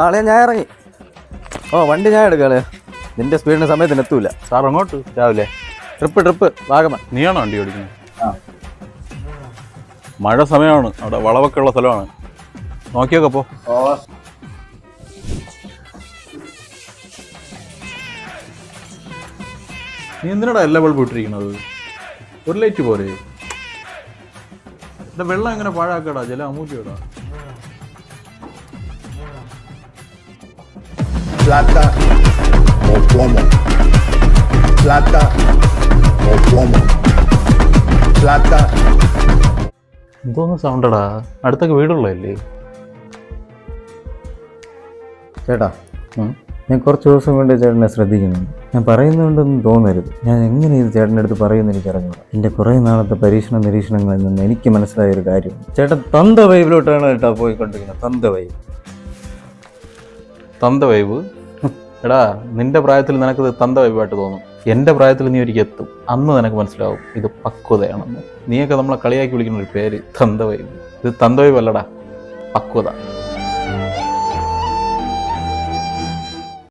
ആളെ ഞാൻ ഇറങ്ങി. വണ്ടി ഞാൻ എടുക്കാളെ. നിന്റെ സ്പീഡിന് സമയത്തിന് എത്തൂല. സാർ അങ്ങോട്ട് രാവിലെ ട്രിപ്പ് വാഗമൺ. നീയാണോ വണ്ടി ഓടിക്കുന്നത്? മഴ സമയമാണ്, അവിടെ വളവൊക്കെ ഉള്ള സ്ഥലമാണ്. നോക്കിയൊക്കെ പോ. നീ എന്തിനാടാ എല്ലാ ബൾബ് ഇട്ടിരിക്കുന്നത്? ഒരു ലൈറ്റ് പോരെ? വെള്ളം എങ്ങനെ പാഴാക്കടാ, ജല അമൂല്യടാ. Plata o plomo. Plata o plomo. Plata. എന്തോന്ന് സൗണ്ടടാ? അടുത്തൊക്കെ വീടുള്ളതല്ലേ? ചേട്ടാ, ഞാൻ കുറച്ച് ദിവസം കൊണ്ട് ചേട്ടനെ ശ്രദ്ധിക്കുന്നുണ്ട്. ഞാൻ പറയുന്നുണ്ടെന്ന് തോന്നരുത്. ഞാൻ എങ്ങനെ ഇത് ചേട്ടൻ്റെ അടുത്ത് പറയുമെന്ന് എനിക്കറിഞ്ഞൂടാ. എൻ്റെ കുറേ നാളത്തെ നിരീക്ഷണങ്ങളിൽ നിന്ന് എനിക്ക് മനസ്സിലായൊരു കാര്യം, ചേട്ടൻ തന്ത വൈബിലോട്ടാണ് കേട്ടാ പോയിക്കൊണ്ടിരിക്കുന്നത്. തന്ത വൈബ്? എടാ, നിന്റെ പ്രായത്തിൽ നിനക്കത് തന്ത വൈബായിട്ട് തോന്നും. എൻ്റെ പ്രായത്തിൽ നീ ഒരിക്കൽ എത്തും, അന്ന് നിനക്ക് മനസ്സിലാവും ഇത് പക്വതയാണെന്ന്. നീയൊക്കെ നമ്മളെ കളിയാക്കി വിളിക്കുന്ന ഒരു പേര് തന്ത വൈബ്. ഇത് തന്ത വൈബ് അല്ലടാ, പക്വത.